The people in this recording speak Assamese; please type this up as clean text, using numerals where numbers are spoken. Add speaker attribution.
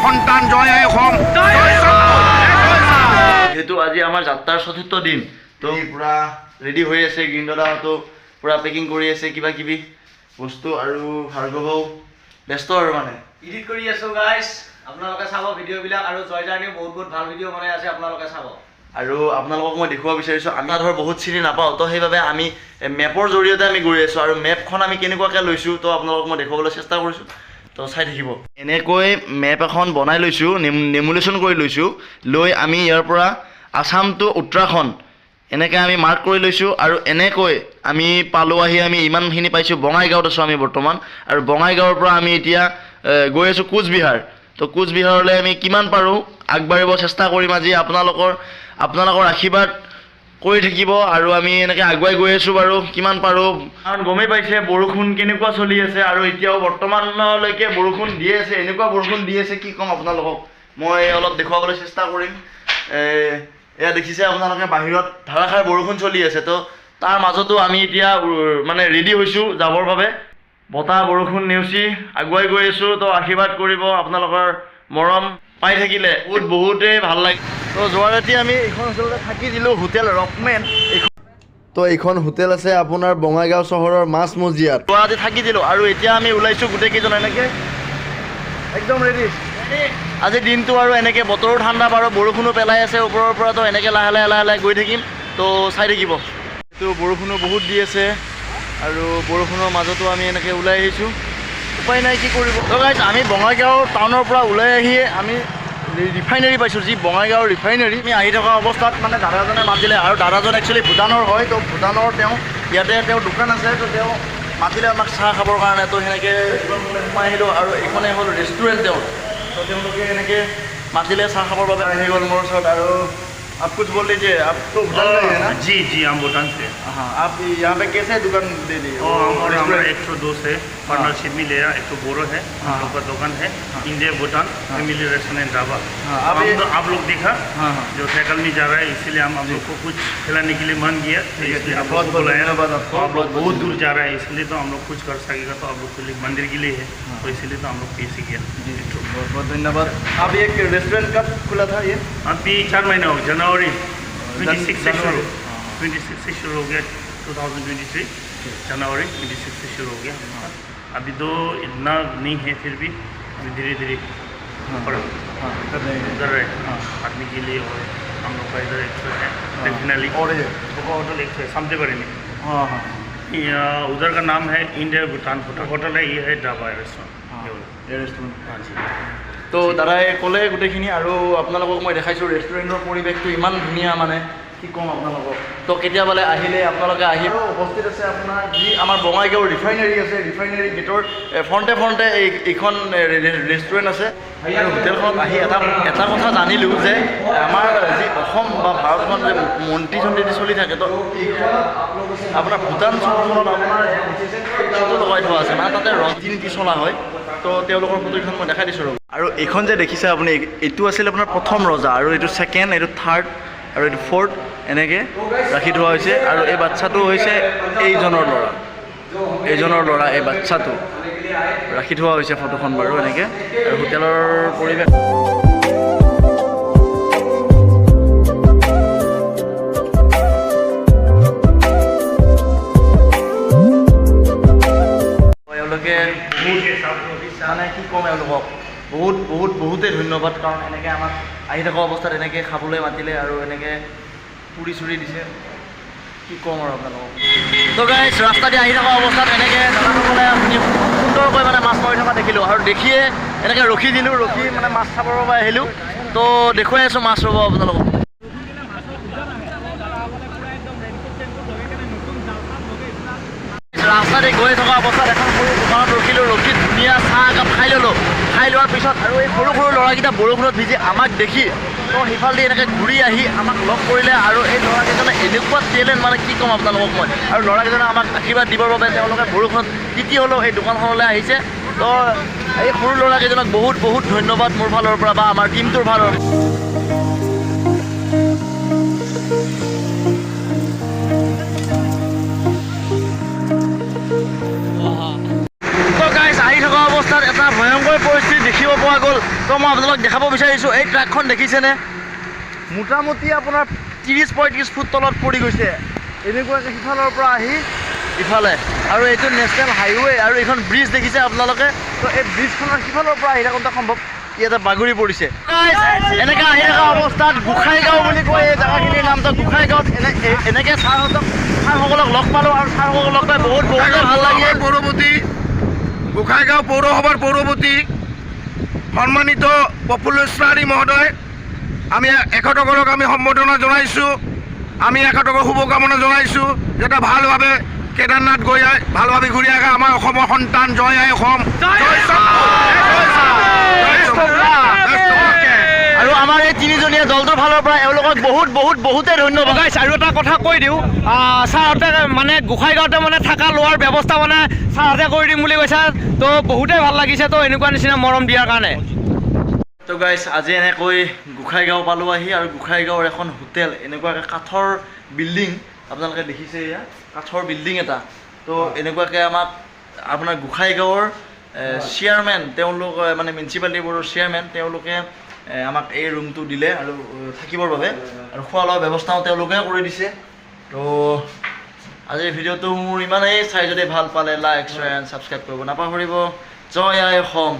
Speaker 1: সন্তান জয় আই অসম
Speaker 2: যেহেতু আজি আমাৰ যাত্ৰাৰ চতুৰ্থ দিন তো পুৰা ৰেডি হৈ আছে গিন্দদাহঁতো পুৰা পেকিং কৰি আছে কিবা কিবি বস্তু আৰু ভাৰ্গৱও ব্যস্ত আৰু মানে
Speaker 3: এডিট কৰি আছো গাইস আপোনালোকে চাব ভিডিঅ'বিলাক আৰু জয় জাৰ্ণিও বহুত ভাল ভিডিঅ' বনাই আছে আপোনালোকে চাব
Speaker 2: আৰু আপোনালোকক মই দেখুৱাব বিচাৰিছোঁ আমি ধৰ বহুত চিনি নাপাওঁ তো সেইবাবে আমি মেপৰ জৰিয়তে আমি গৈ আছোঁ আৰু মেপখন আমি কেনেকুৱাকৈ লৈছোঁ তো আপোনালোকক মই দেখুৱাবলৈ চেষ্টা কৰিছোঁ তো চাই থাকিব এনেকৈ মেপ এখন বনাই লৈছোঁ নেমুলেশ্যন কৰি লৈছোঁ লৈ আমি ইয়াৰ পৰা আসাম টু উত্তৰাখণ্ড এনেকৈ আমি মাৰ্ক কৰি লৈছোঁ আৰু এনেকৈ আমি পালোঁ আহি আমি ইমানখিনি পাইছোঁ বঙাইগাঁৱত আছোঁ আমি বৰ্তমান আৰু বঙাইগাঁৱৰ পৰা আমি এতিয়া গৈ আছোঁ কোচবিহাৰ তো কোচবিহাৰলৈ আমি কিমান পাৰোঁ আগবাঢ়িব চেষ্টা কৰিম আজি আপোনালোকৰ আশীৰ্বাদ কৰি থাকিব আৰু আমি এনেকৈ আগুৱাই গৈ আছোঁ বাৰু কিমান পাৰোঁ কাৰণ গমেই পাইছে বৰষুণ কেনেকুৱা চলি আছে আৰু এতিয়াও বৰ্তমানলৈকে বৰষুণ দি আছে এনেকুৱা বৰষুণ দি আছে কি ক'ম আপোনালোকক মই অলপ দেখুৱাবলৈ চেষ্টা কৰিম এয়া দেখিছে আপোনালোকে বাহিৰত ধাৰাসাৰ বৰষুণ চলি আছে তো তাৰ মাজতো আমি এতিয়া মানে ৰেডি হৈছোঁ যাবৰ বাবে বতাহ বৰষুণ নেওচি আগুৱাই গৈ আছোঁ তো আশীৰ্বাদ কৰিব আপোনালোকৰ মৰম পাই থাকিলে বহুতেই ভাল লাগে তো যোৱা ৰাতি আমি এইখন হোটেলতে থাকি দিলোঁ হোটেল ৰকমেন তো এইখন হোটেল আছে আপোনাৰ বঙাইগাঁও চহৰৰ মাজমজিয়াত যোৱা ৰাতি থাকি দিলোঁ আৰু এতিয়া আমি ওলাইছোঁ গোটেইকেইজন এনেকৈ একদম ৰেডি আজি দিনটো আৰু এনেকৈ বতৰো ঠাণ্ডা বাৰু বৰষুণো পেলাই আছে ওপৰৰ পৰা তো এনেকৈ লাহে লাহে গৈ থাকিম তো চাই থাকিব তো বৰষুণো বহুত দি আছে আৰু বৰষুণৰ মাজতো আমি এনেকৈ ওলাই আহিছোঁ উপায় নাই কি কৰিব তো গাইজ আমি বঙাইগাঁও টাউনৰ পৰা ওলাই আহিয়ে আমি ৰিফাইনেৰী পাইছোঁ যি বঙাইগাঁৱৰ ৰিফাইনেৰী আমি আহি থকা অৱস্থাত মানে দাদাজনে মাতিলে আৰু দাদাজন একচুৱেলি ভূটানৰ হয় তো ভূটানৰ ইয়াতে দোকান আছে তো মাতিলে আমাক চাহ খাবৰ কাৰণে তো সেনেকৈ সোমাই আহিলোঁ আৰু এইখনে হ'ল ৰেষ্টুৰেণ্ট তো তেওঁলোকে এনেকৈ মাতিলে চাহ খাবৰ বাবে আহি গ'ল মোৰ ওচৰত আৰু आप कुछ बोल लीजिए आप तो भूटान से है ना
Speaker 4: जी हम भूटान से
Speaker 2: हाँ आप यहाँ पे कैसे दुकान दे दिए
Speaker 4: हमारा 102 से पार्टनरशिप में लिया एक तो बोरो है हम लोग का दुकान है India Bhutan family restaurant dhaba आप लोग देखा जो साइकिल में जा रहा है इसीलिए हम लोग को कुछ खिलाने के लिए मन किया
Speaker 2: बहुत धन्यवाद आपको
Speaker 4: आप लोग बहुत दूर जा रहा है इसलिए तो हम लोग कुछ कर सकेगा तो आप लोग के लिए मंदिर के लिए है तो इसीलिए तो हम लोग कैसे किया
Speaker 2: बहुत बहुत धन्यवाद आप एक रेस्टोरेंट कब खुला था ये
Speaker 4: अभी 4 महीना हो जनवरी 26 से शुरू 26 से शुरू हो गया 2023 जनवरी 26 से शुरू हो गया अभी तो इतना नहीं है फिर भी अभी धीरे धीरे कर रहे आदमी के लिए और हम लोग का इधर एक है डेफिनेटली और होटल एक है समझे बड़े में हाँ उधर का नाम है इंडिया भूटान होटल है ये है ढाबा रेस्टोरेंट हाँ जी
Speaker 2: তো দাদাই ক'লে গোটেইখিনি আৰু আপোনালোকক মই দেখাইছোঁ ৰেষ্টুৰেণ্টৰ পৰিৱেশটো ইমান ধুনীয়া মানে কি ক'ম আপোনালোকক তো কেতিয়াবালে আহিলে আপোনালোকে আহিব উপস্থিত আছে আপোনাৰ যি আমাৰ বঙাইগাঁও ৰিফাইনেৰী আছে ৰিফাইনেৰী গেটৰ ফ্ৰণ্টে এইখন ৰেষ্টুৰেণ্ট আছে আৰু হোটেলখনত আহি এটা কথা জানিলোঁ যে আমাৰ যি অসম বা ভাৰতখন যে মন্ত্ৰী চলি থাকে তো আপোনাৰ ভূটান চহৰখনত আপোনাৰ ফটো লগাই থোৱা আছে মানে তাতে ৰীতি চলা হয় তো তেওঁলোকৰ ফটোখন মই দেখাই দিছোঁ আৰু এইখন যে দেখিছে আপুনি এইটো আছিলে আপোনাৰ প্ৰথম ৰজা আৰু এইটো ছেকেণ্ড এইটো থাৰ্ড আৰু এইটো ফ'ৰ্থ এনেকৈ ৰাখি থোৱা হৈছে আৰু এই বাচ্ছাটো হৈছে এইজনৰ ল'ৰা এই বাচ্ছাটো ৰাখি থোৱা হৈছে ফটোখন বাৰু এনেকৈ আৰু হোটেলৰ পৰিৱেশ তেওঁলোকে মানে কি ক'ম এওঁলোকক বহুতেই ধন্যবাদ কাৰণ এনেকৈ আমাক আহি থকা অৱস্থাত এনেকৈ খাবলৈ মাতিলে আৰু এনেকৈ পুৰি চুৰি দিছে কি ক'ম আৰু আপোনালোকক তো গাইজ ৰাস্তা দি আহি থকা অৱস্থাত এনেকৈ দাদাসকলে সুন্দৰকৈ মানে মাছ মাৰি থকা দেখিলোঁ আৰু দেখিয়ে এনেকৈ ৰখি দিলোঁ ৰখি মানে মাছ চাবৰ বাবে আহিলোঁ তো দেখুৱাই আছোঁ মাছ ৰ'ব আপোনালোকক ৰাস্তা দি গৈ থকা অৱস্থাত এখন সৰু দোকানত ৰখি ধুনীয়া চাহ একাপ খাই ল'লোঁ খাই লোৱাৰ পিছত আৰু এই সৰু ল'ৰাকেইটা বৰষুণত ভিজি আমাক দেখি তো সিফালেদি এনেকৈ ঘূৰি আহি আমাক লগ কৰিলে আৰু এই ল'ৰাকেইজনে এনেকুৱা টেলেণ্ট মানে কি ক'ম আপোনালোকক মই আৰু ল'ৰাকেইজনে আমাক আশীৰ্বাদ দিবৰ বাবে তেওঁলোকে বৰষুণত তিতি হ'লেও এই দোকানখনলৈ আহিছে তো এই সৰু ল'ৰাকেইজনক বহুত ধন্যবাদ মোৰ ফালৰ পৰা বা আমাৰ টিমটোৰ ফালৰ অৱস্থাত এটা ভয়ংকৰ পৰিস্থিতি দেখিব পোৱা গ'ল তো মই আপোনালোকক দেখাব বিচাৰিছোঁ এই ট্ৰাকখন দেখিছেনে মোটামুটি আপোনাৰ 30-35 ফুট তলত পৰি গৈছে এনেকুৱাকৈ সিফালৰ পৰা আহি ইফালে আৰু এইটো নেশ্যনেল হাইৱে আৰু এইখন ব্ৰিজ দেখিছে আপোনালোকে তো এই ব্ৰিজখনৰ সিফালৰ পৰা আহি থাকোঁতে সম্ভৱ ইয়াতে বাগৰি পৰিছে এনেকৈ আহি থকা অৱস্থাত গোসাঁইগাঁও বুলি কয় এই জেগাখিনিৰ নামটো গোসাঁইগাঁৱত এনেকৈ ছাৰসকলক লগ পালোঁ আৰু ছাৰসকলক লগ পাই বহুতে ভাল লাগিল
Speaker 1: পৌৰপতি গোসাঁইগাঁও পৌৰসভাৰ পৌৰপতি সন্মানিত প্ৰফুল্লেশ্বৰী মহোদয় আমি এখেতসকলক আমি সম্বৰ্ধনা জনাইছোঁ আমি এখেতকক শুভকামনা জনাইছোঁ যাতে ভালভাৱে কেদাৰনাথ গৈ ভালভাৱে ঘূৰি আহে আমাৰ অসমৰ সন্তান জয় আই অসম
Speaker 2: আৰু আমাৰ এই তিনিজনীয়া দলটোৰ ফালৰ পৰা এওঁলোকক বহুতে ধন্যবাদ
Speaker 3: আৰু এটা কথা কৈ দিওঁ ছাৰহঁতে মানে গোসাঁইগাঁৱতে মানে থকা লোৱাৰ ব্যৱস্থা মানে ছাৰহঁতে কৰি দিম বুলি কৈছে তো বহুতেই ভাল লাগিছে তো এনেকুৱা নিচিনা মৰম দিয়াৰ কাৰণে
Speaker 2: তো গাইছ আজি এনেকৈ গোসাঁইগাঁও পালোঁ আহি আৰু গোসাঁইগাঁৱৰ এখন হোটেল এনেকুৱাকৈ কাঠৰ বিল্ডিং আপোনালোকে দেখিছে এয়া কাঠৰ বিল্ডিং এটা তো এনেকুৱাকৈ আমাক আপোনাৰ গোসাঁইগাঁৱৰ চেয়াৰমেন তেওঁলোক মানে মিউনিচিপালিটি বৰ্ডৰ চেয়াৰমেন তেওঁলোকে আমাক এই ৰুমটো দিলে আৰু থাকিবৰ বাবে আৰু খোৱা লোৱা ব্যৱস্থাও তেওঁলোকে কৰি দিছে তো আজিৰ ভিডিঅ'টো মোৰ ইমানেই চাই যদি ভাল পালে লাইক শ্বেয়াৰ এণ্ড ছাবস্ক্ৰাইব কৰিব নাপাহৰিব জয় আই অসম